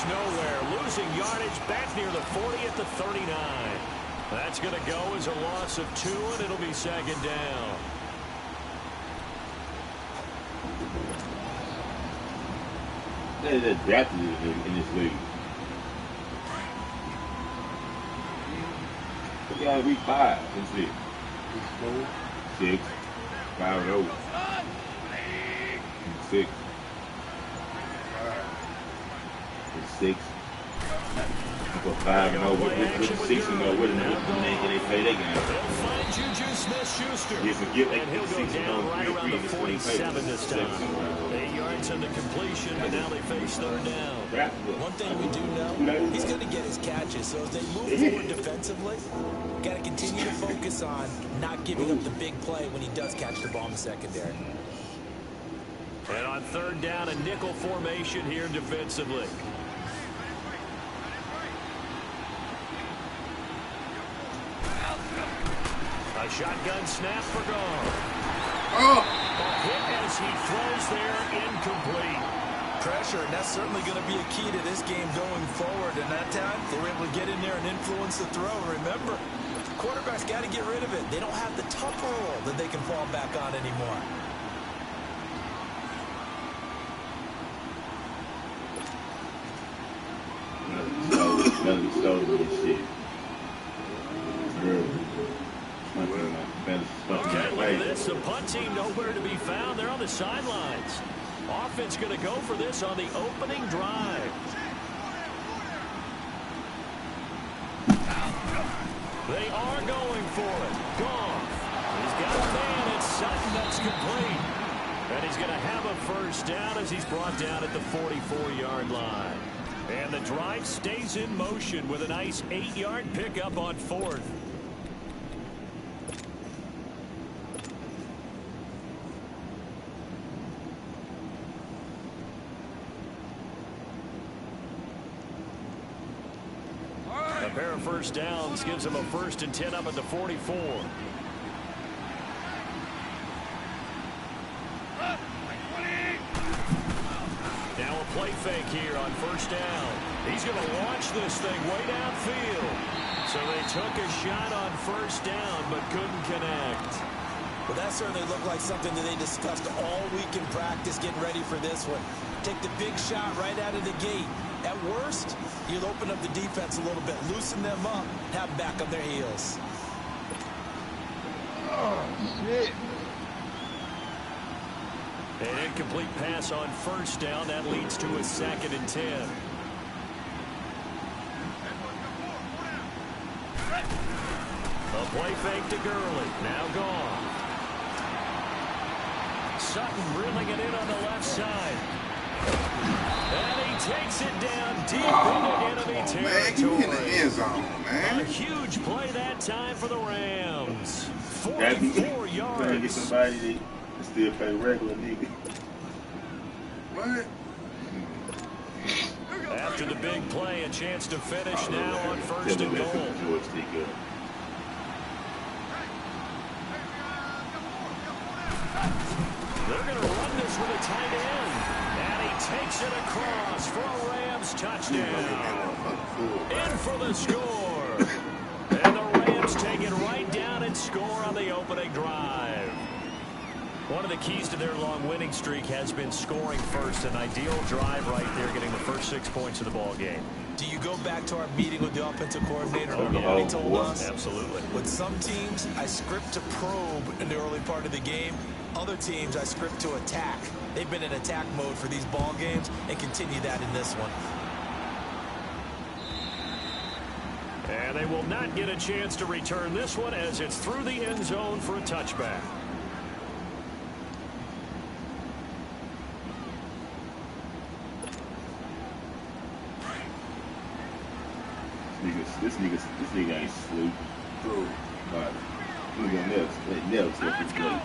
goes nowhere. Losing yardage back near the 40 at the 39. That's going to go as a loss of 2, and it'll be second down. They're drafted in this league. We got week 5. That's it. 6, 5-0. 6. 6. For 5-0 with 6-0 with them, they play that game. They'll find Juju Smith-Schuster. And he'll go down right around the 47 this time. 8 yards on the completion, but now they face third down. One thing we do know, he's going to get his catches. So as they move forward defensively, got to continue to focus on not giving up the big play when he does catch the ball in the secondary. And on third down, a nickel formation here defensively. A shotgun snap for Gall. Oh! A hit as he throws there, incomplete. Pressure, and that's certainly going to be a key to this game going forward. And that time, they were able to get in there and influence the throw. Remember, quarterbacks got to get rid of it. They don't have the tough roll that they can fall back on anymore. Okay, look at this. The punt team nowhere to be found. They're on the sidelines. Offense going to go for this on the opening drive. They are going for it. Goff. He's got a man. It's Sutton. That's complete. And he's going to have a first down as he's brought down at the 44-yard line. And the drive stays in motion with a nice 8-yard pickup on fourth. A pair of first downs gives him a 1st and 10 up at the 44. Now a play fake here on first down. He's going to launch this thing way downfield. So they took a shot on first down but couldn't connect. Well, that certainly looked like something that they discussed all week in practice getting ready for this one. Take the big shot right out of the gate. At worst, you'll open up the defense a little bit, loosen them up, have them back on their heels. Oh, shit. An incomplete pass on first down. That leads to a 2nd and 10. A play fake to Gurley. Now gone. Sutton reeling it in on the left side. And he takes it down deep into enemy territory. Man, get in the end zone, man. A huge play that time for the Rams. 44 yards. Trying to get somebody that still play regular nigga. What? After the big play, a chance to finish now on 1st and goal. They're going to run this with a tight end. And he takes it across for a Rams touchdown. In for the score. And the Rams take it right down and score on the opening drive. One of the keys to their long winning streak has been scoring first. An ideal drive right there, getting the first 6 points of the ball game. Do you go back to our meeting with the offensive coordinator? What he told us? Absolutely. With some teams, I script to probe in the early part of the game. Other teams, I script to attack. They've been in attack mode for these ball games and continue that in this one. And they will not get a chance to return this one as it's through the end zone for a touchback. This nigga ain't sleep. True. But look at Nels. Nels look his good.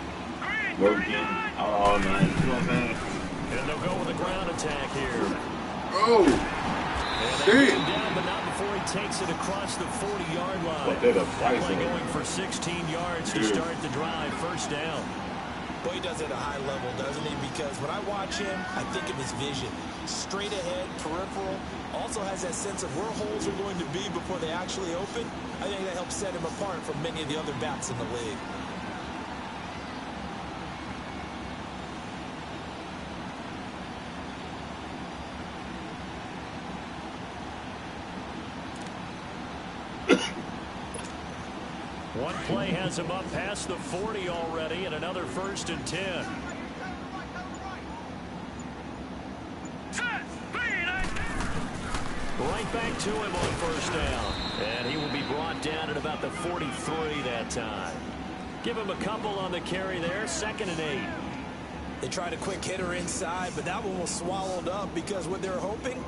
Working all night. You know what I'm saying? And they'll go with a ground attack here. Oh! And they get him down, but not before he takes it across the 40-yard line. But they're the That play going for 16 yards to start the drive. First down. Well, he does it at a high level, doesn't he? Because when I watch him, I think of his vision. Straight ahead, peripheral. Also has that sense of where holes are going to be before they actually open. I think that helps set him apart from many of the other backs in the league. One play has him up past the 40 already, and another 1st and 10. Right back to him on 1st down. And he will be brought down at about the 43 that time. Give him a couple on the carry there, 2nd and 8. They tried a quick hitter inside, but that one was swallowed up because what they're hoping,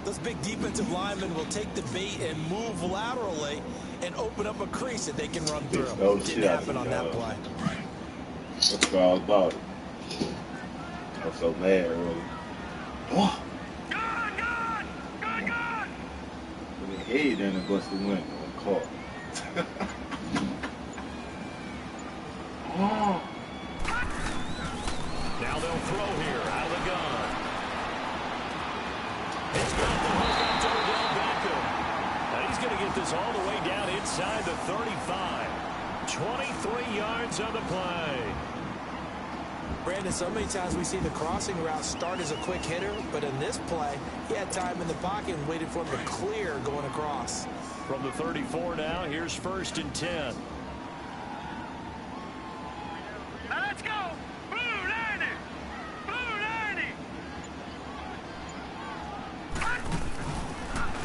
those big defensive linemen will take the bait and move laterally and open up a crease that they can run through. Didn't happen on that play. That's all about it. I'm so mad, really. Oh! With his head down and bust the window and caught. Oh! Now they'll throw here out of the gun. It's got the hook up to Odell Beckham. Now he's going to get this all the way down inside the 35. 23 yards on the play. Brandon, so many times we see the crossing route start as a quick hitter, but in this play, he had time in the pocket and waited for him to clear going across. From the 34 now, here's 1st and 10. Let's go! Blue 90! Blue 90!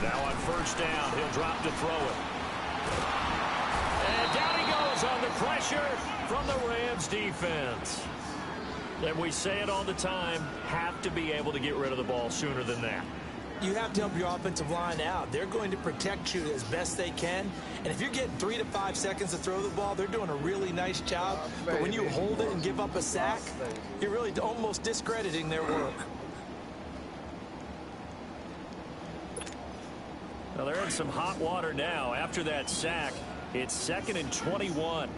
Now on 1st down, he'll drop to throw it. And down he goes on the pressure from the Rams defense. And we say it all the time, have to be able to get rid of the ball sooner than that. You have to help your offensive line out. They're going to protect you as best they can. And if you're getting 3 to 5 seconds to throw the ball, they're doing a really nice job. But when you hold it and give up a sack, you're really almost discrediting their work. Now they're in some hot water now. After that sack, it's 2nd and 21.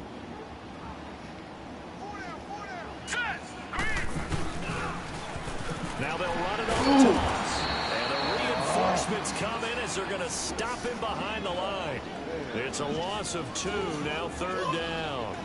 Now they'll run it on the toss. And the reinforcements come in as they're going to stop him behind the line. It's a loss of 2, now 3rd down.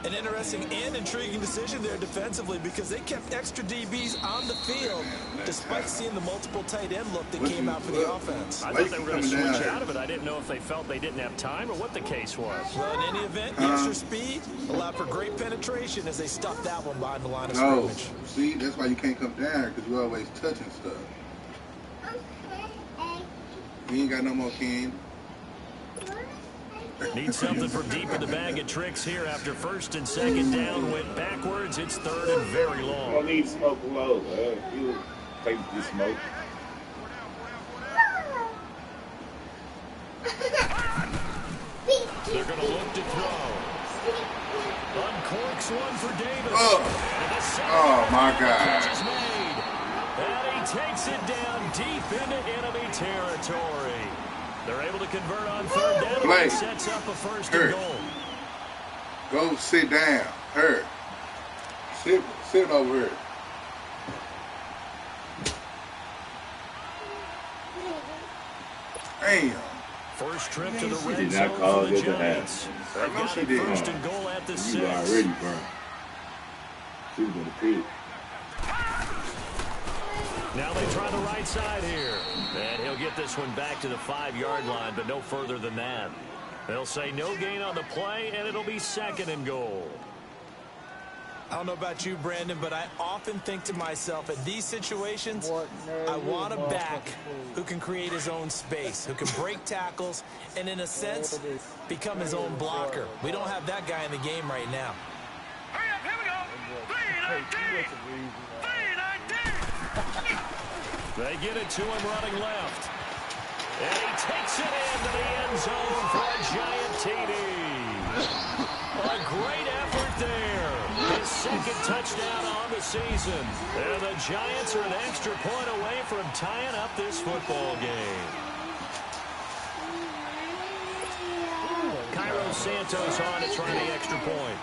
An interesting and intriguing decision there defensively because they kept extra DBs on the field despite seeing the multiple tight end look that came out for the offense. I thought they were going to switch out of it. I didn't know if they felt they didn't have time or what the case was. Well, in any event, the extra speed allowed for great penetration as they stuffed that one behind the line of scrimmage. See, that's why you can't come down here because you're always touching stuff. You ain't got no more can. Need something from deep in the bag of tricks here after 1st and 2nd down. Went backwards. It's 3rd and very long. I don't need smoke low. You take this smoke. They're going to look to throw. Uncorks one for Davis. Oh my God. Catch is made. And he takes it down deep into enemy territory. They're able to convert on 3rd down. Blake, And sets up a 1st and goal. Go sit down. Hurt. Sit over here. Damn. First trip to the red did zone not call for the it a Giants. half. They've got she it did. 1st and goal at the 6. You already burned. She was in the pit. Now they try the right side here. And he'll get this one back to the 5-yard line, but no further than that. They'll say no gain on the play, and it'll be 2nd and goal. I don't know about you, Brandon, but I often think to myself, in these situations, I want a back who can create his own space, who can break tackles, and in a sense, become his own blocker. We don't have that guy in the game right now. Hurry up, here we go! 319! 319! They get it to him running left. And he takes it into the end zone for a giant TD. A great effort there. His 2nd touchdown on the season. And the Giants are an extra point away from tying up this football game. Cairo Santos on to try the extra point.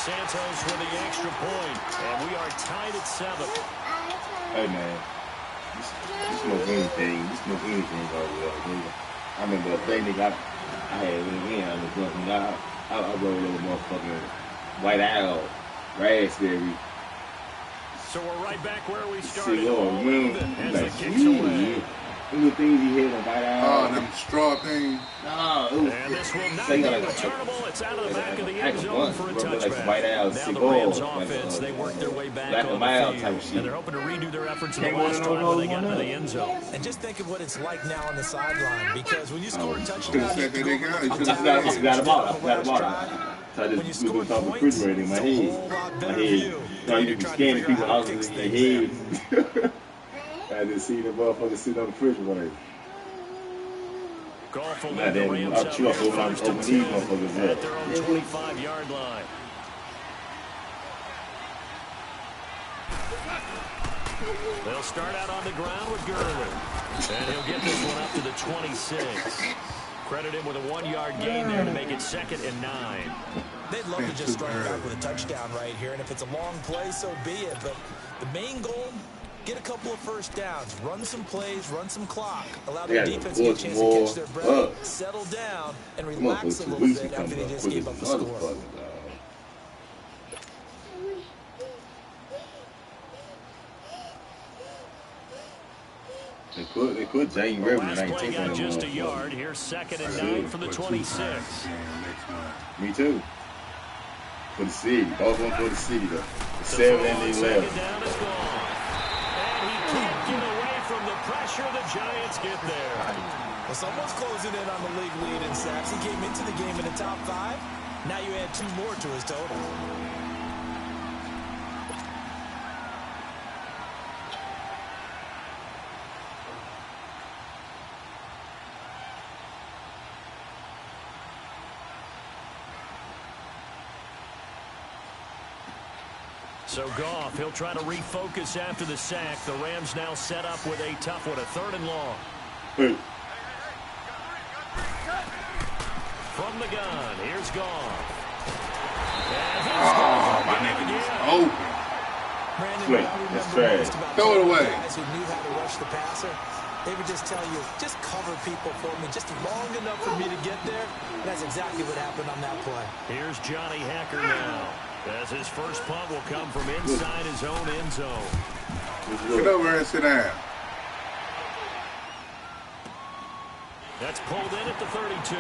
Santos with the extra point, and we are tied at 7. Hey man, you smoke anything. You smoke anything over there, nigga. I remember a day, nigga, I had it again. I was drunk, nigga. I rolled over motherfucking White Owl, raspberry. So we're right back where we started. See, Lord, All man, even as like, it kicks away. the things he had on White Owl. Oh, them straw things. No, it was. And this will not Say be like returnable. It's out of the back of the like end a zone bunch, for a bro, like touchback. White Owl, Now the cigar, Rams like, offense, they work their way back Black on and mild the type field. shit. And they're hoping to redo their efforts in the Can't last go to drive when they no got into one the end zone. And just think of what it's like now on the sideline, because when you score a Could've touchdown, said that they got it. I forgot about it. So I when you just score moved off the points, refrigerator in my it's a head. whole lot My better head. view You than know, when you you're be trying to scanning figure out people how to houses fix in things your head. I just see the motherfucker sitting on the refrigerator. Goff will Nah, lead the damn, Rams I'll up chew up here over first these and 10 motherfuckers at up. their own 25-yard line. They'll start out on the ground with Gurley. And he'll get this one up to the 26. Credit him with a 1-yard gain there to make it 2nd and 9. They'd love to just strike back with a touchdown right here, and if it's a long play, so be it. But the main goal, get a couple of first downs, run some plays, run some clock, allow their defense to get a chance to catch their breath, settle down, and relax a little bit after they just gave up a score. They put James Reverend Last play 19 got on just a the yard. Here's 2nd and 9 for the 26. Me too. For the city. Both of them for the city, though. The So 7 and the 11. 2nd down is gone. And he can't get away from the pressure. The Giants get there. Well, someone's closing in on the league lead in sacks. He came into the game in the top 5. Now you add 2 more to his total. So Goff, he'll try to refocus after the sack. The Rams now set up with a tough one, a 3rd and long. From the gun, here's Goff. And he's My nigga is open. Brandon, Wait, what I that's remember most trash. about Throw it away. guys who knew how to rush the passer, they would just tell you, just cover people for me, just long enough for me to get there. And that's exactly what happened on that play. Here's Johnny Hacker now, as his first punt will come from inside his own end zone. Get over here and sit down. That's pulled in at the 32.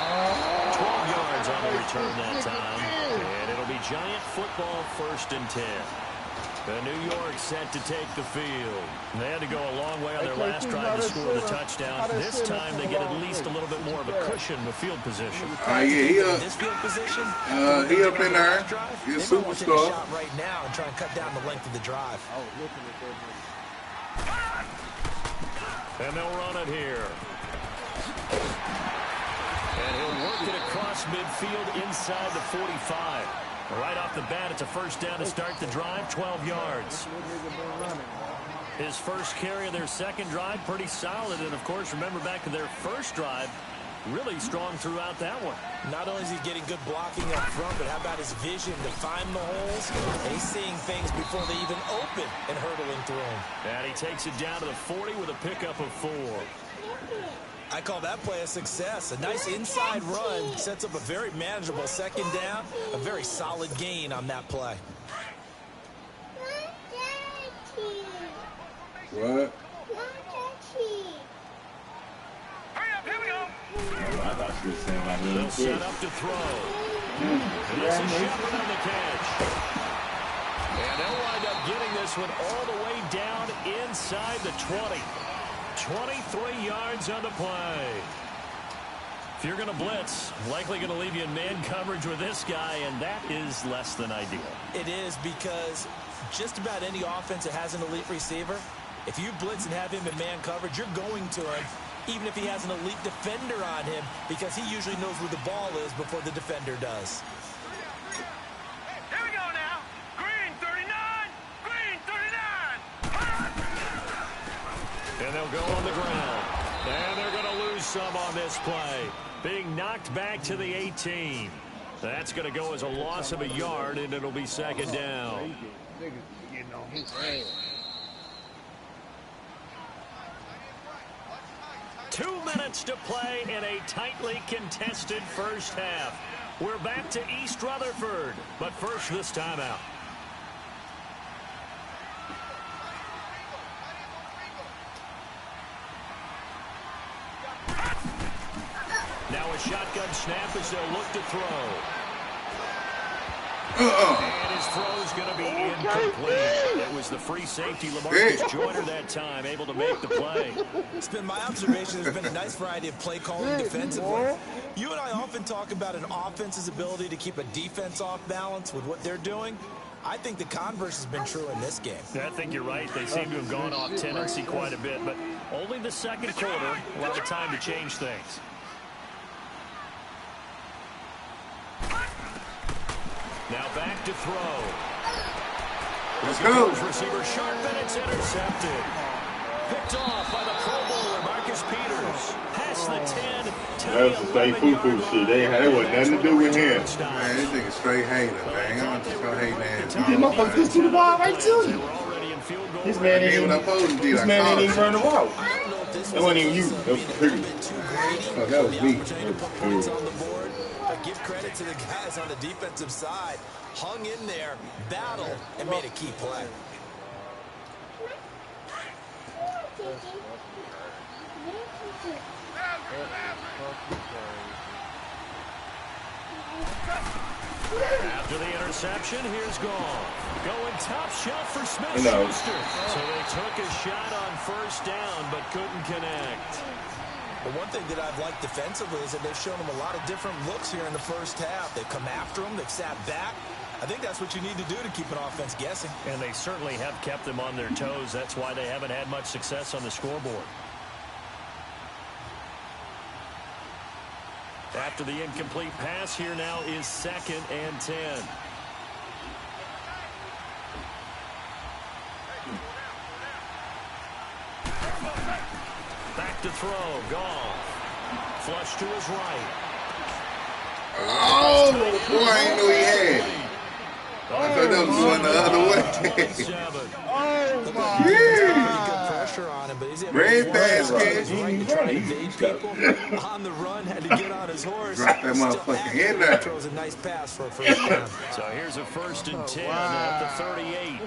12 yards on the return that time. And it'll be Giant football 1st and 10. New York set to take the field. They had to go a long way on their last drive to score the touchdown. This time they get at least a little bit more of a cushion with field position. Yeah, he up. This field position, He up in there. He's a they might want to take a superstar. shot right now and try and cut down the length of the drive. And they'll run it here. And he'll work it across midfield inside the 45. Right off the bat, it's a first down to start the drive, 12 yards. His first carry of their second drive, pretty solid. And, of course, remember back to their first drive, really strong throughout that one. Not only is he getting good blocking up front, but how about his vision to find the holes? And he's seeing things before they even open and hurdling through them. And he takes it down to the 40 with a pickup of 4. I call that play a success. A nice inside run sets up a very manageable second down. A very solid gain on that play. What? Hurry up, here we go. I thought she was saying my They'll name. set up to throw. And this is Shepard on the catch. And they'll wind up getting this one all the way down inside the 20. 23 yards on the play. If you're going to blitz, likely going to leave you in man coverage with this guy, and that is less than ideal. It is, because just about any offense that has an elite receiver, if you blitz and have him in man coverage, you're going to him, even if he has an elite defender on him, because he usually knows where the ball is before the defender does. Here we go now. Green 39. Green 39. And they'll go on the ground. And they're going to lose some on this play. Being knocked back to the 18. That's going to go as a loss of a yard, and it'll be second down. 2 minutes to play in a tightly contested first half. We're back to East Rutherford, but first this timeout. Now a shotgun snap as they'll look to throw. And his throw's going to be incomplete. It was the free safety, LaMarcus Joyner, that time, able to make the play. It's been my observation there's been a nice variety of play calling defensively. You and I often talk about an offense's ability to keep a defense off balance with what they're doing. I think the converse has been true in this game. I think you're right. They seem to have gone off tendency quite a bit, but only the second quarter, a lot of time to change things. Now back to throw. Let's go. Receiver sharp, and it's intercepted. Picked off by the Pro Bowler, Marcus Peters. Past the 10. That was the same foo-foo shit. They wasn't nothing to do with him. Man, this nigga straight hater, man. I'm just gonna hate man. These motherfuckers just threw the ball right to him. This man ain't even run the route. That wasn't even you. That was Peters. Oh, that was me. But give credit to the guys on the defensive side. Hung in there, battled, and made a key play. After the interception, here's Gall. Going top shelf for Smith-Schuster. So they took a shot on first down, but couldn't connect. The one thing that I've liked defensively is that they've shown them a lot of different looks here in the first half. They've come after them. They've sat back. I think that's what you need to do to keep an offense guessing. And they certainly have kept them on their toes. That's why they haven't had much success on the scoreboard. After the incomplete pass, here now is 2nd and 10. Back to throw. Goff. Flush to his right. Oh, boy, I didn't know he had. I thought that was going the other way. Pressure on him, but he's Red basket. on the run, had to get on his horse. Drop that motherfucker in there. Throws a nice pass for a first down. So here's a 1st and 10 at the 38.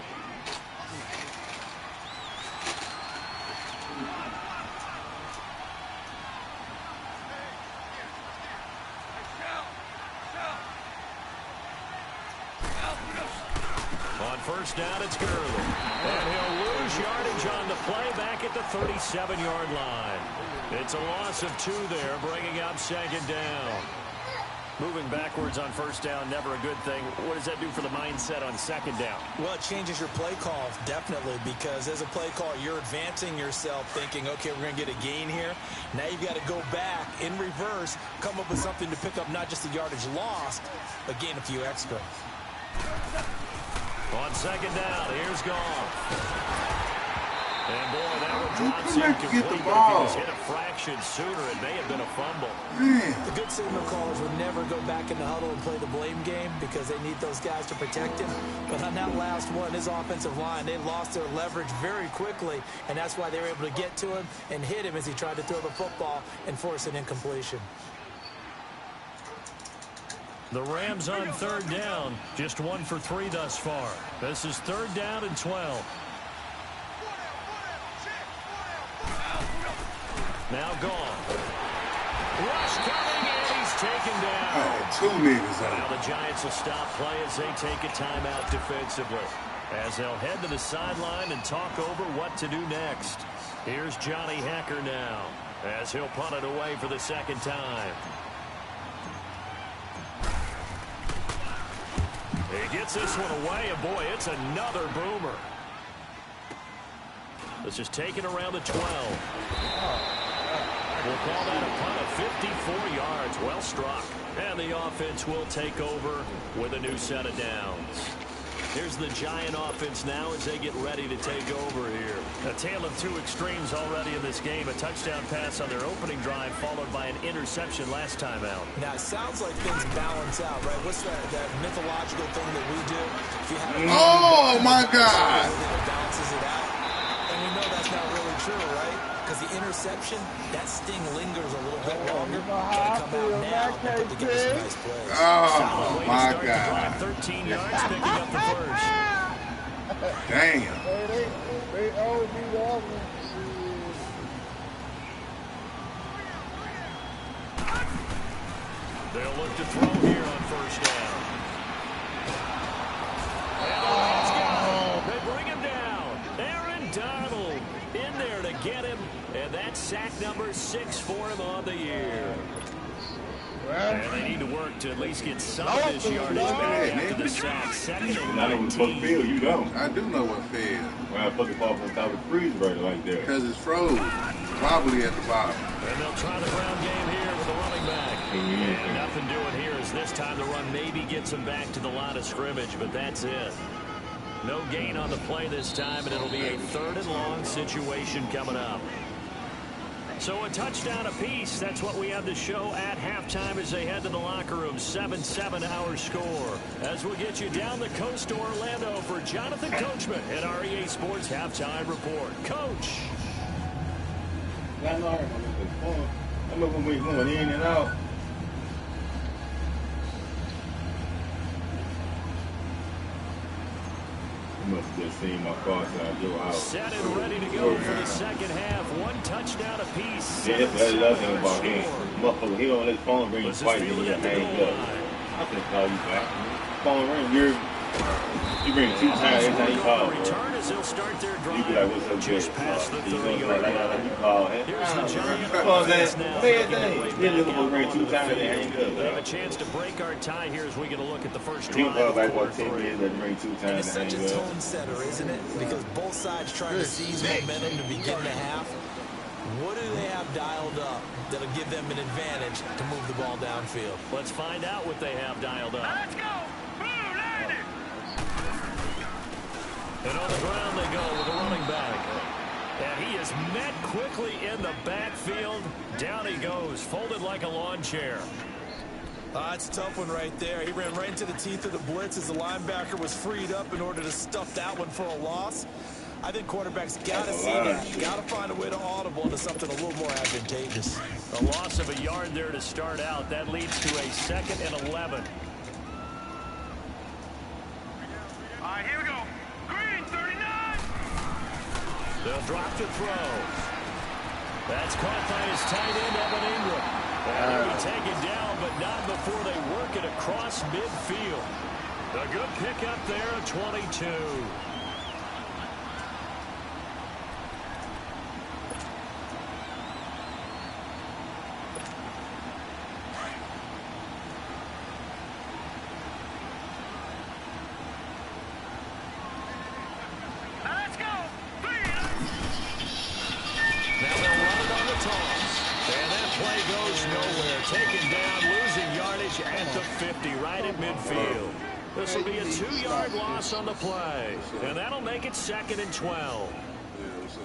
On first down, it's Gurley. And he'll lose yardage on the play back at the 37-yard line. It's a loss of 2 there, bringing up 2nd down. Moving backwards on first down, never a good thing. What does that do for the mindset on 2nd down? Well, it changes your play call, definitely, because as a play call, you're advancing yourself thinking, okay, we're going to get a gain here. Now you've got to go back in reverse, come up with something to pick up not just the yardage lost, but gain a few extra. On 2nd down, here's Goff. And boy, that one drops incomplete. But if he was hit a fraction sooner, it may have been a fumble. The good signal callers would never go back in the huddle and play the blame game because they need those guys to protect him. But on that last one, his offensive line, they lost their leverage very quickly, and that's why they were able to get to him and hit him as he tried to throw the football and force an incompletion. The Rams on 3rd down, just 1 for 3 thus far. This is 3rd down and 12. Now Goff. Rush coming, and he's taken down. Oh, 2 niggas Now out. the Giants will stop play as they take a timeout defensively. As they'll head to the sideline and talk over what to do next. Here's Johnny Hecker now, as he'll punt it away for the 2nd time. He gets this one away, and boy, it's another boomer. This is taken around the 12. We'll call that a punt of 54 yards. Well struck. And the offense will take over with a new set of downs. Here's the Giant offense now as they get ready to take over here. A tale of two extremes already in this game. A touchdown pass on their opening drive followed by an interception last time out. Now, it sounds like things balance out, right? What's that mythological thing that we do? If you have Oh, my God. It balances it out. And we know that's not really true, right? Because the interception, that sting lingers a little bit longer. Gotta come out now and put together some nice plays. Oh, Way to my start the drive, God. 13 yards, picking up the first. Damn. They owe me that one. They'll look to throw here on first down. And the Rams got him. They bring him down. Aaron Donald in there to get him. And that's sack number 6 for him on the year. And they need to work to at least get some of this yardage back after the sack. Second and I know what the fuck 19. field, you don't. I do know what field. When I fucking fall from the top of the freezer right like that. Because it's froze. Wobbly at the bottom. And they'll try the ground game here with the running back. And nothing doing here as this time the run maybe gets them back to the line of scrimmage, but that's it. No gain on the play this time, and it'll be a 3rd and long situation coming up. So a touchdown apiece. That's what we have to show at halftime as they head to the locker room. 7-7 our score. As we'll get you down the coast to Orlando for Jonathan Coachman at our EA Sports Halftime Report. Coach. I know I'm going in and out. You must have just seen my car side go out. Set and ready to go for the second half. One touchdown apiece. Yeah, that's the other thing about him. Motherfucker, he on his phone ring twice and he hang up. I can call you back. Phone ring, you bring 2 times every time you call. Return as they'll start their drive. You be like, what's up, just past the you 30-yard line. you call him. Here's the Giant Come on, man. offense now. Say it, Making their way thing. back Then Liverpool out ring onto 2 the times and field. hang up. They have a chance to break our tie here as we get a look at the first He drive called of back quarter what 10 3. minutes and ring 2 And times it's and such a hang up. tone setter, isn't it? Because both sides trying to seize momentum to begin the half. What do they have dialed up that'll give them an advantage to move the ball downfield? Let's find out what they have dialed up. Let's go. Blue landed. And on the ground they go with the running back. And he is met quickly in the backfield. Down he goes, folded like a lawn chair. It's a tough one right there. He ran right into the teeth of the blitz as the linebacker was freed up in order to stuff that one for a loss. I think quarterbacks got to see that. Got to find a way to audible into something a little more advantageous. A loss of a yard there to start out. That leads to a 2nd and 11. All right, here we go. Green 39. They'll drop the throw. That's caught by his tight end, Evan Ingram. And they'll be taken down, but not before they work it across midfield. A good pickup there at 22. Let's go. Now they'll run it on the toss. And that play goes nowhere. Taken down, losing yardage at the 50, right at midfield. This will be a 2-yard loss on the play. And that'll make it 2nd and 12. Yeah, what's up?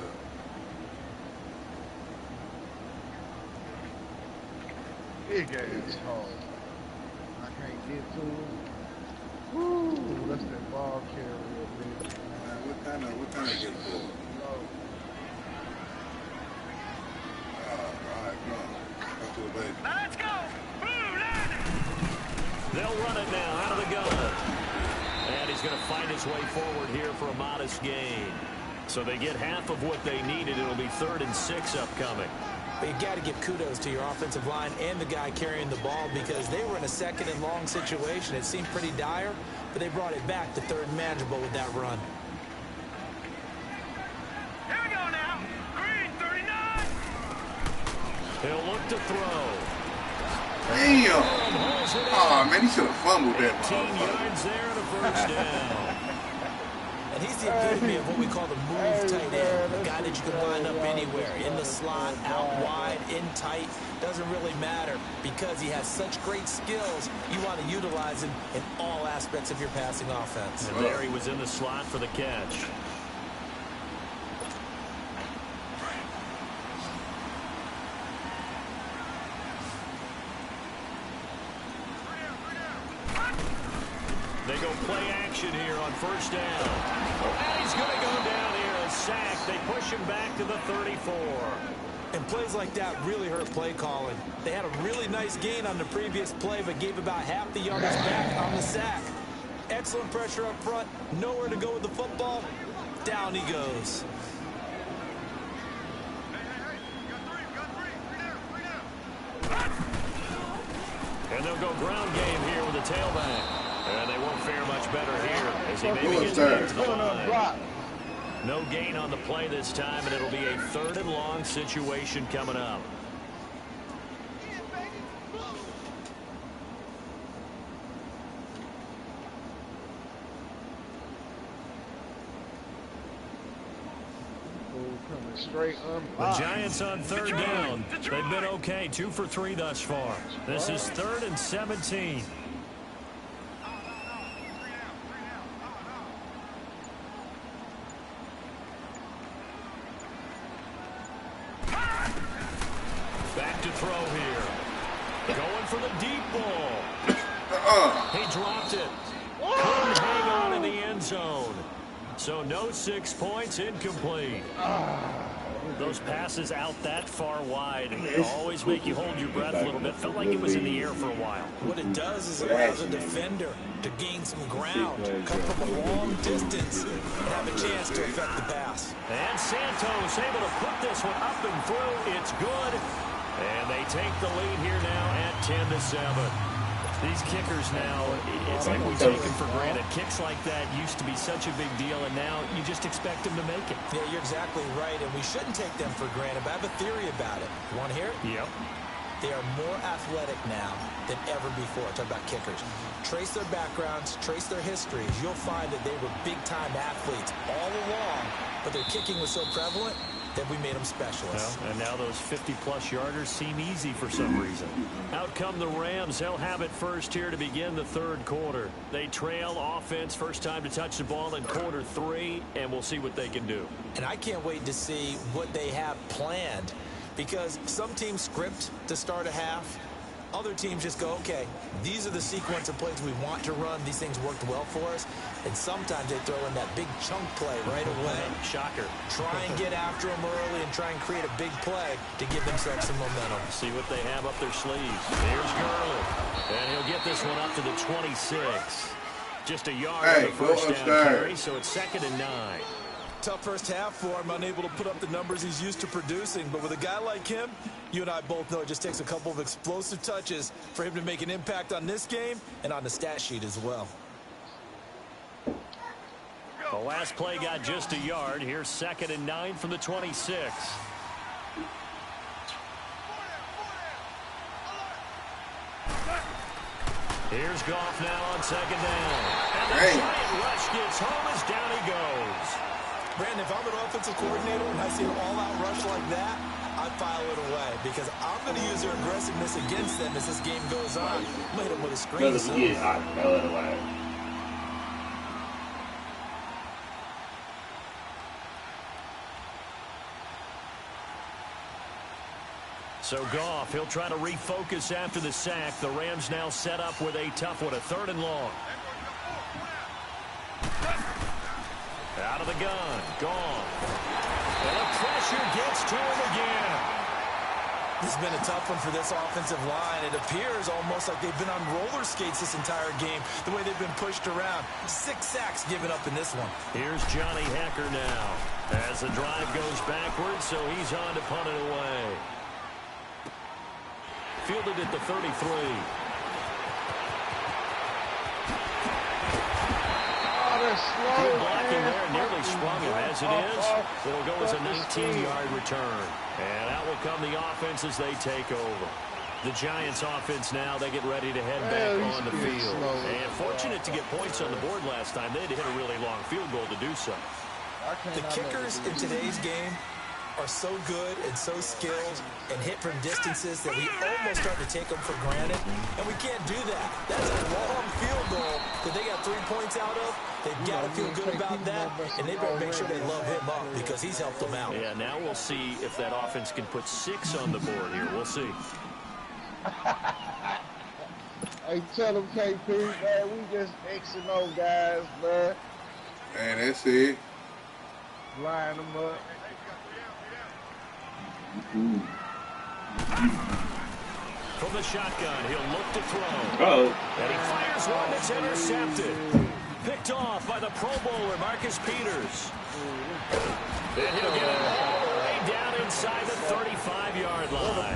Big ass hard. I can't get to him. Woo, that's that ball carrier, man. What kind of get for? Alright, come on. Come to the baby. Let's go. Blue landed. They'll run it now out of the gun. And he's going to find his way forward here for a modest gain. So they get half of what they needed. It'll be 3rd and 6 upcoming. But you got to give kudos to your offensive line and the guy carrying the ball because they were in a 2nd and long situation. It seemed pretty dire, but they brought it back to 3rd and manageable with that run. Here we go now. Green 39. He'll look to throw. Damn! Holds it in. Oh man, he should have fumbled that 18 motherfucker. yards there and a first down. And he's the epitome of what we call the move tight end, a guy that you can line up anywhere, in the slot, out wide, in tight, doesn't really matter because he has such great skills. You want to utilize him in all aspects of your passing offense. And there he was in the slot for the catch. They go play action here on first down. And he's going to go down here, a sack. They push him back to the 34. And plays like that really hurt play calling. They had a really nice gain on the previous play, but gave about half the yardage back on the sack. Excellent pressure up front. Nowhere to go with the football. Down he goes. And they'll go ground game here with the tailback. And they won't fare much better here as he maybe gets back to the line. No gain on the play this time, and it'll be a 3rd and long situation coming up. Straight The Giants on 3rd down. They've been okay, 2 for 3 thus far. This is 3rd and 17. Back to throw here. Going for the deep ball. He dropped it. Couldn't hang on in the end zone. So no 6 points, incomplete. Those passes out that far wide always make you hold your breath a little bit. Felt like it was in the air for a while. What it does is it allows a defender to gain some ground, come from a long distance, and have a chance to affect the pass. And Santos able to put this one up and through. It's good. And they take the lead here now at 10-7. These kickers now, it's like we take them for granted. Kicks like that used to be such a big deal, and now you just expect them to make it. Yeah, you're exactly right, and we shouldn't take them for granted, but I have a theory about it. You want to hear it? Yep. They are more athletic now than ever before. Talk about kickers. Trace their backgrounds, trace their histories. You'll find that they were big-time athletes all along, but their kicking was so prevalent that we made them specialists. Well, and now those 50-plus yarders seem easy for some reason. Out come the Rams. They'll have it first here to begin the 3rd quarter. They trail offense, first time to touch the ball in quarter 3, and we'll see what they can do. And I can't wait to see what they have planned, because some teams script to start a half. Other teams just go, okay, these are the sequence of plays we want to run. These things worked well for us. And sometimes they throw in that big chunk play right away. Shocker. Try and get after them early and try and create a big play to give themselves some momentum. See what they have up their sleeves. Here's Gurley. And he'll get this one up to the 26. Just a yard on the first down carry, so it's 2nd and 9. Tough first half for him, unable to put up the numbers he's used to producing. But with a guy like him, you and I both know it just takes a couple of explosive touches for him to make an impact on this game and on the stat sheet as well. The last play got just a yard. Here's 2nd and 9 from the 26. Here's Goff now on 2nd down. And the giant rush gets home as down he goes. Brandon, if I'm an offensive coordinator and I see an all-out rush like that, I file it away because I'm going to use their aggressiveness against them as this game goes on. I'm going to hit them with a screen. I file it away. So Goff, he'll try to refocus after the sack. The Rams now set up with a tough one, a 3rd and long. Out of the gun, gone. And the pressure gets to him again. This has been a tough one for this offensive line. It appears almost like they've been on roller skates this entire game, the way they've been pushed around. 6 sacks given up in this one. Here's Johnny Hecker now as the drive goes backwards, so he's on to punt it away. Fielded at the 33. Good blocking there, nearly sprung him. As it is, it'll go as a 19-yard return. And out will come the offense as they take over. The Giants offense now, they get ready to head back on the field. And fortunate to get points on the board last time. They had to hit a really long field goal to do so. The kickers in today's game are so good and so skilled and hit from distances that we almost start to take them for granted. And we can't do that. That's a long field goal that they got 3 points out of. They've got to feel good about that, and they better make sure they love him up because he's helped them out. Yeah, now we'll see if that offense can put 6 on the board here. We'll see. Hey, tell them, KP, man, we just Xing those guys, man. Man, that's it. Line them up. From the shotgun, he'll look to throw. Oh. And he fires one that's intercepted. Picked off by the Pro Bowler, Marcus Peters. And he'll get it all the way down inside the 35-yard line.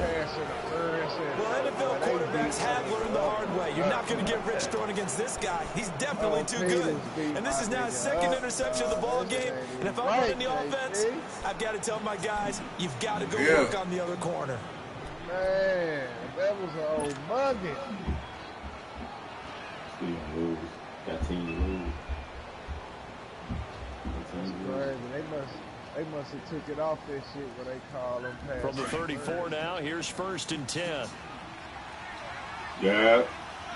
Well, NFL quarterbacks have learned the hard way. You're not going to get rich throwing against this guy. He's definitely too good. And this is now his second interception of the ball game. And if I'm running the offense, I've got to tell my guys, you've got to go work on the other corner. Man, that was an old mugging. Got team to lose. They must have took it off that shit when they call them pass. From the 34 now, here's 1st and 10. Yeah,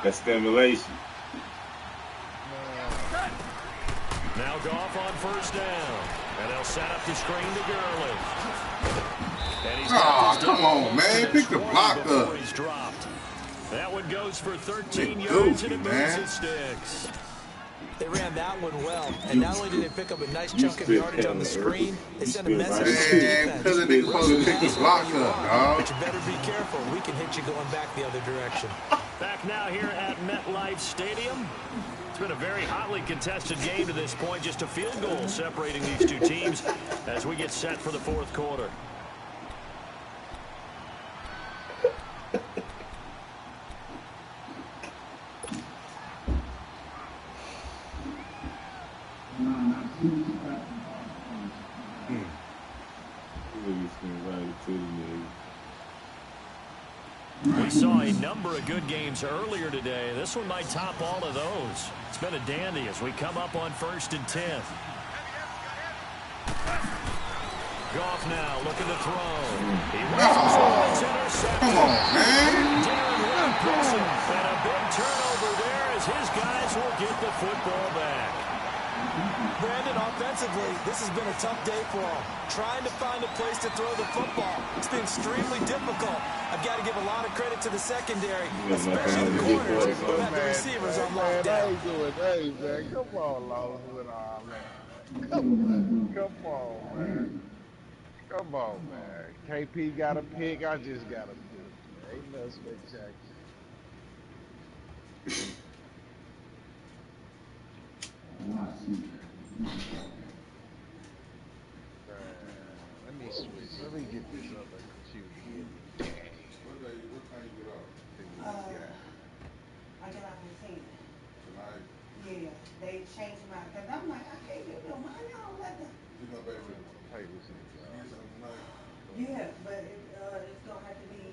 that's stimulation. Now Goff on 1st down. And they'll set up the screen to Gurley. And he's come on, man. Pick the block up. He's dropped. That one goes for 13 yards and it moves his sticks. They ran that one well, and not only did they pick up a nice chunk of yardage on the screen, they sent a message to the defense. Because they supposed to pick the block up, dog. But you better be careful. We can hit you going back the other direction. Back now here at MetLife Stadium. It's been a very hotly contested game to this point. Just a field goal separating these two teams as we get set for the 4th quarter. We saw a number of good games earlier today. This one might top all of those. It's been a dandy as we come up on 1st and 10. Goff now looking to throw. He rushes one. It's intercepted. Come on, man. And a big turnover there as his guys will get the football back. Brandon, offensively, this has been a tough day for him. Trying to find a place to throw the football. It's been extremely difficult. I've got to give a lot of credit to the secondary, especially the corners who had the receivers on lockdown. Hey, man, come on, Lawson, with all that. Come on, man. Come on, man. KP got a pick. I just got a pick. Ain't nothing spectacular. Let me switch. Let me get this other computer here. What time you get off? I get off in 10. Yeah, they changed my, because I'm like, I can't get no money on that. You know, baby, Hey, listen. Yeah, but it's gonna have to be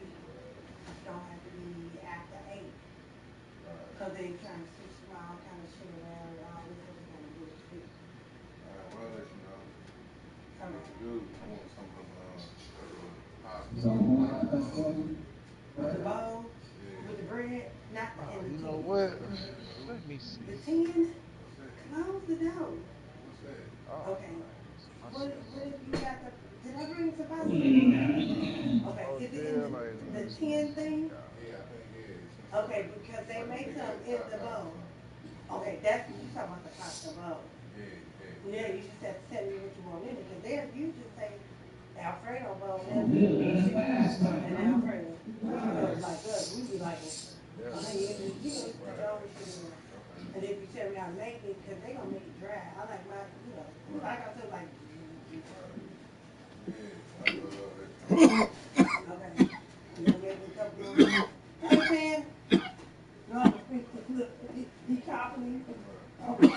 after 8. Because they trying to switch all kind of shit around and all this other kind of bullshit. Well, I'll let you know. Come What on. to do? I want some hospital. With the bowl, with the bread, not in the You know 10. what? Let me see. The 10, close the door. What's that? Oh, Okay. What if you got the, did I bring somebody? Okay, is it in the 10 thing? Yeah, I think, yeah. Okay, because they make some in the bowl. Okay, that's, you talking about the pasta bowl. Yeah, you just have to tell me what you want in it, because there, you just say Alfredo bowl, and Alfredo. Like us, we be like, and if you tell me how to make it, because they gonna make it dry. I like my, like I said, like, okay. You gonna get a couple of, hey, man. No, he copied me. Okay.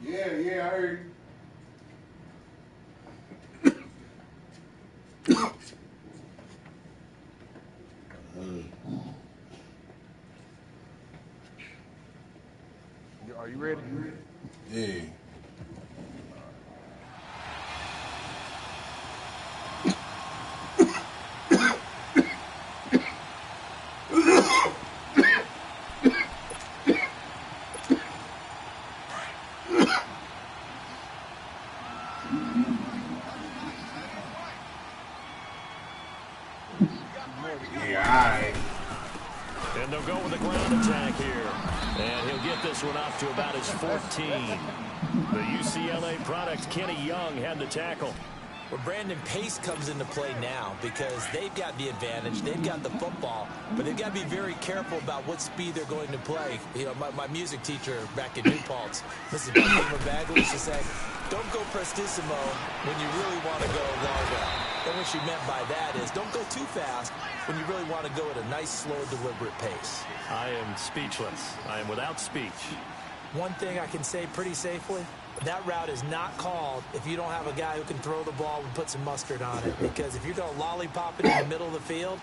Yeah, I heard you. Are you ready? Yeah. Yeah, all right. And they'll go with a ground attack here. And he'll get this one up to about his 14. The UCLA product, Kenny Young, had the tackle. Well, Brandon, pace comes into play now because they've got the advantage. They've got the football, but they've got to be very careful about what speed they're going to play. You know, my music teacher back in New Paltz, Mrs. Buckingham Bagley, used to say, don't go prestissimo when you really want to go largo. And what she meant by that is don't go too fast when you really want to go at a nice, slow, deliberate pace. I am speechless. I am without speech. One thing I can say pretty safely, that route is not called if you don't have a guy who can throw the ball and put some mustard on it. Because if you're going to lollipop it in the middle of the field,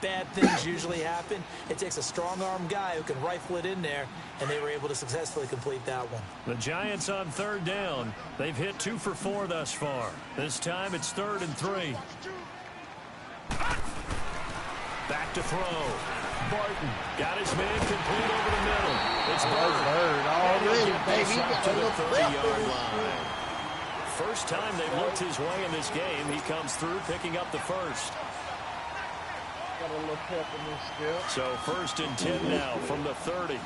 bad things usually happen. It takes a strong-arm guy who can rifle it in there, and they were able to successfully complete that one. The Giants on third down. They've hit 2 for 4 thus far. This time it's 3rd and 3. Back to throw. Barton got his man complete over the middle. It's Bird already, baby. baby. To the 30-yard line. First time they've looked his way in this game. He comes through picking up the first. Got a little pep in this step. So 1st and 10 now from the 30.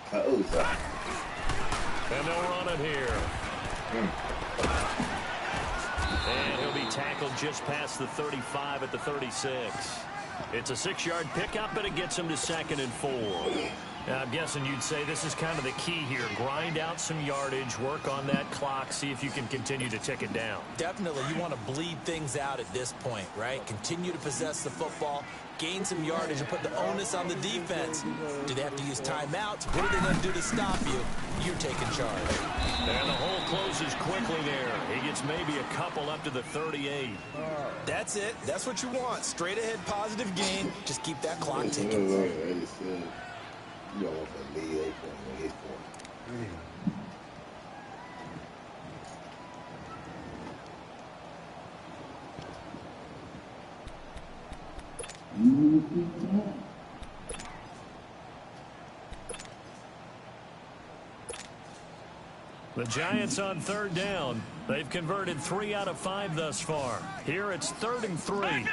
Cold. And they'll run it here. And he'll be tackled just past the 35 at the 36. It's a 6-yard pickup, but it gets him to 2nd and 4. Now, I'm guessing you'd say this is kind of the key here. Grind out some yardage, work on that clock, see if you can continue to tick it down. Definitely, you want to bleed things out at this point, right? Continue to possess the football, gain some yardage, and put the onus on the defense. Do they have to use timeouts? What are they going to do to stop you? You're taking charge. And the hole closes quickly there. He gets maybe a couple up to the 38. That's it. That's what you want. Straight ahead, positive gain. Just keep that clock ticking. You don't want to lead 8 points on 8 points. The Giants on third down. They've converted 3 out of 5 thus far. Here it's 3rd and 3. Here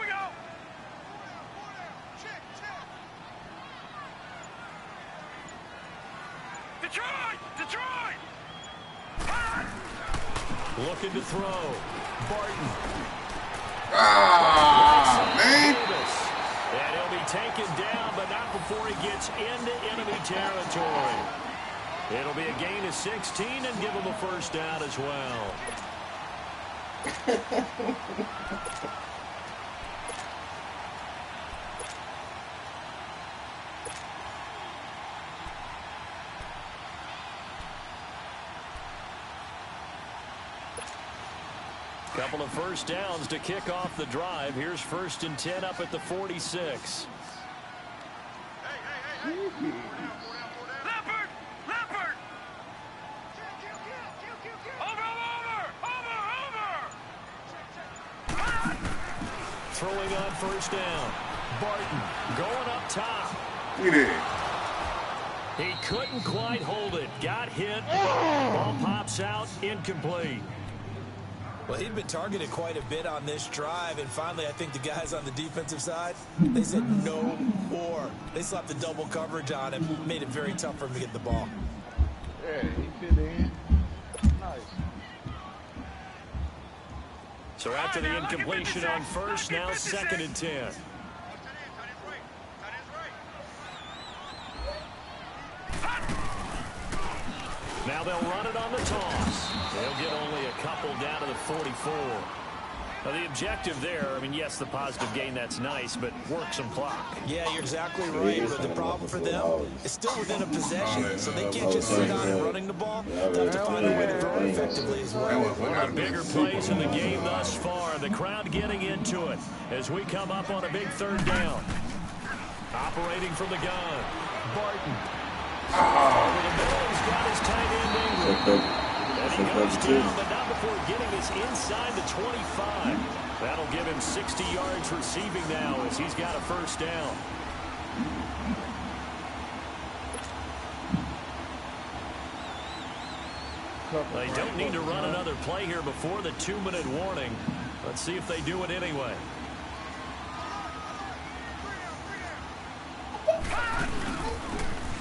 we go. Detroit! Looking to throw. Barton. Man. And he'll be taken down, but not before he gets into enemy territory. It'll be a gain of 16 and give him a first down as well. Couple of first downs to kick off the drive. Here's 1st and 10 up at the 46. Leopard! Over! Throwing on first down. Barton going up top. Look at that. He couldn't quite hold it. Got hit. Ball pops out. Incomplete. Well, he'd been targeted quite a bit on this drive, and finally I think the guys on the defensive side, they said no more. They slapped the double coverage on him, made it very tough for him to get the ball. Yeah, he fit in. Nice. So after the incompletion on first, now 2nd and 10. Now they'll run it on the toss. They'll get only a couple down to the 44. Well, the objective there, I mean, yes, the positive gain, that's nice, but work some clock. Yeah, you're exactly right, but the problem for them is still within a possession, so they can't just sit on it running the ball. They have to find a way to throw it effectively as well. One of the bigger plays in the game thus far. The crowd getting into it as we come up on a big third down. Operating from the gun, Barton. Over the middle, he's got his tight end Ingram. And he goes down, but not before getting this inside the 25. That'll give him 60 yards receiving now as he's got a first down. They don't need to run another play here before the 2-minute warning. Let's see if they do it anyway.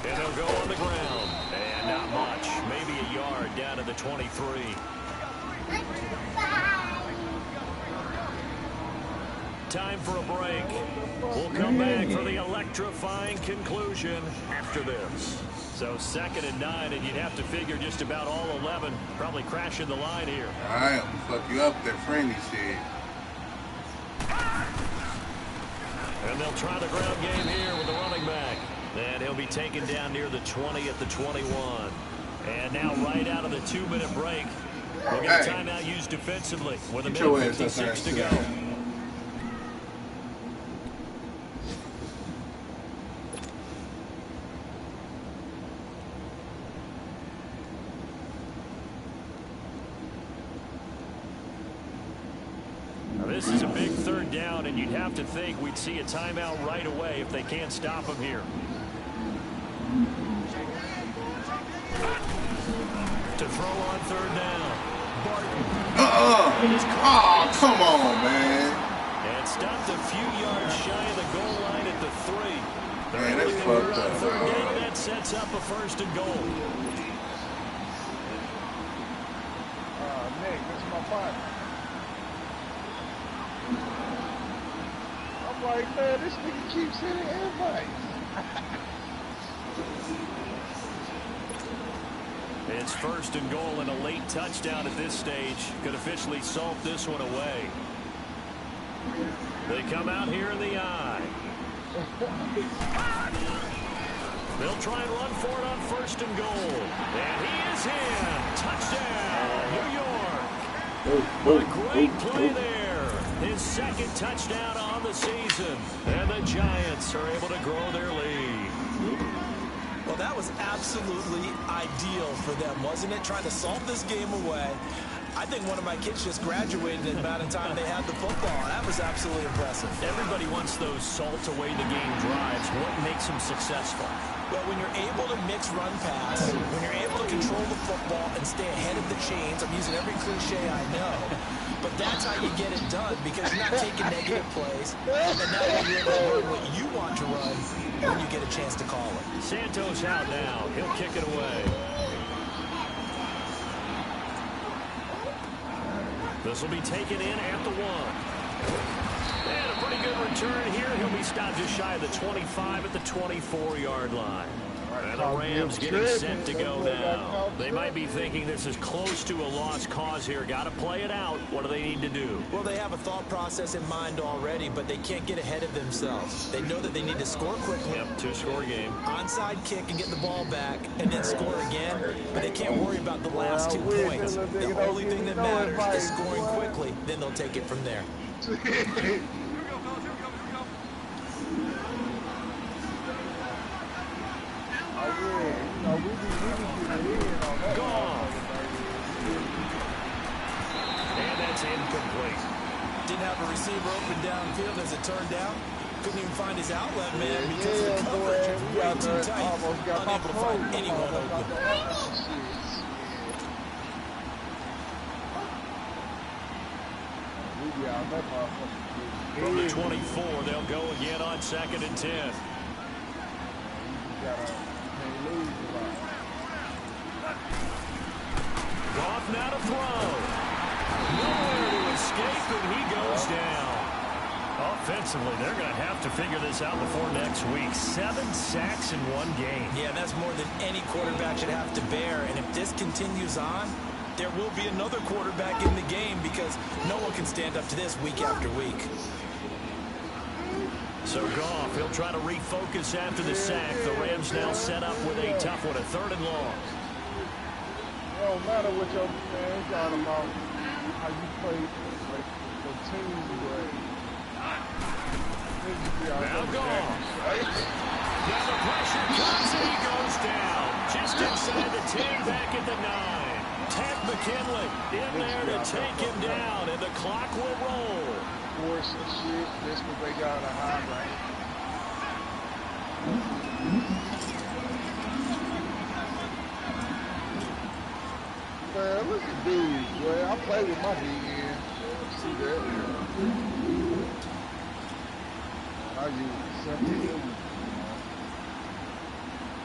And they'll go on the ground. And not much. Maybe a yard down to the 23. Time for a break. We'll come back for the electrifying conclusion after this. So 2nd and 9, and you'd have to figure just about all 11 probably crashing the line here. All right, I'm gonna fuck you up that friendly shit. And they'll try the ground game here with the running back. And he'll be taken down near the 20 at the 21. And now right out of the 2-minute break, we'll get a timeout used defensively with a minute 56 to go. This is a big third down, and you'd have to think we'd see a timeout right away if they can't stop him here. To throw on third down. Barton. Oh, come on, man. And stopped a few yards shy of the goal line at the 3. Man, that's fucked up. Third down, that sets up a 1st and goal. Nick, that's my partner. I'm like, man, this nigga keeps hitting invites. It's 1st and goal, and a late touchdown at this stage could officially salt this one away. They come out here in the I. They'll try and run for it on 1st and goal. And he is in. Touchdown, New York. What a great play there. His 2nd touchdown on the season. And the Giants are able to grow their lead. Well, that was absolutely ideal for them, wasn't it? Trying to salt this game away. I think one of my kids just graduated in the amount of time they had the football. That was absolutely impressive. Everybody wants those salt away the game drives. What makes them successful? Well, when you're able to mix run pass, when you're able to control the football and stay ahead of the chains, I'm using every cliche I know, but that's how you get it done because you're not taking negative plays, and now you're able to run what you want to run when you get a chance to call it. Santos out now. He'll kick it away. This will be taken in at the 1. And a pretty good return here. He'll be stopped just shy of the 25 at the 24-yard line. And the Rams getting set to go now. They might be thinking this is close to a lost cause here. Got to play it out. What do they need to do? Well, they have a thought process in mind already, but they can't get ahead of themselves. They know that they need to score quickly. Yep, 2-score game. Onside kick and get the ball back and then score again, but they can't worry about the last 2 points. The only thing that matters is scoring quickly, then they'll take it from there. Gone. And that's incomplete. Didn't have a receiver open downfield as it turned out. Couldn't even find his outlet man because the coverage is way too tight. Unable to find anyone open. From the 24, they'll go again on 2nd and 10. Goff now to throw. Nowhere to escape, and he goes down. Offensively, they're going to have to figure this out before next week. 7 sacks in 1 game. Yeah, that's more than any quarterback should have to bear. And if this continues on, there will be another quarterback in the game because because no one can stand up to this week after week. So Goff, he'll try to refocus after the sack. The Rams now set up with a tough one, a 3rd and long. It don't matter what your fans are about how you play like the team way. Now Goff. Now the pressure comes and he goes down. Just inside the 10, back at the 9. Ted McKinley in there to take him down, and the clock will roll. Force and shit, just because they got a high rank. Man, look at dudes, boy. I play with my DN. See that? I use something.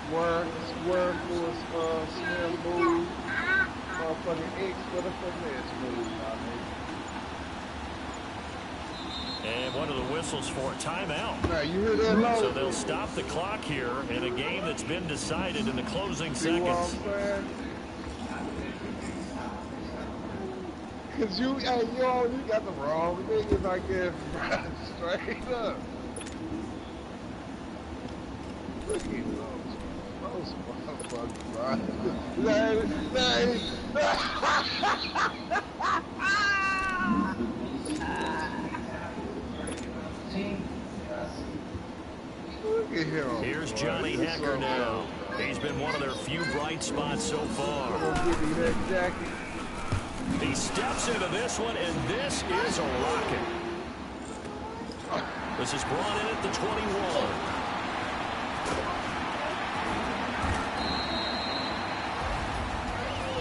Swerve for a snare move. Motherfucking X for the finesse move, my nigga. And one of the whistles for a timeout. Now, you hear that loud? So they'll stop the clock here in a game that's been decided in the closing seconds. Because you got the wrong niggas, I guess, straight up. Look at those motherfuckers, bro. Look at him. Here's Johnny Hecker now. He's been one of their few bright spots so far. I'm gonna give you that jacket. He steps into this one, and this is a rocket. This is brought in at the 21.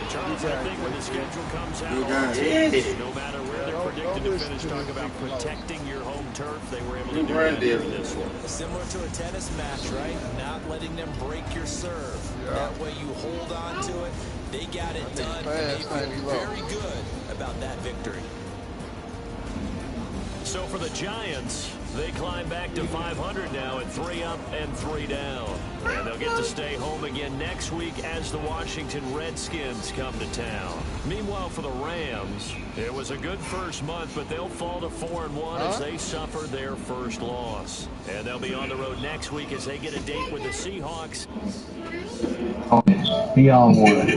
Charles, I think when the schedule comes out, all teams, no matter where they're predicted to finish, talk about protecting your home turf. They were able to do that in this one. Similar to a tennis match, right? Not letting them break your serve. Yeah. That way you hold on to it. They got it done, and they feel very good about that victory. So for the Giants, they climb back to 500 now at 3 up and 3 down. And they'll get to stay home again next week as the Washington Redskins come to town. Meanwhile, for the Rams, it was a good first month, but they'll fall to 4-1 as they suffer their first loss. And they'll be on the road next week as they get a date with the Seahawks. Be on one.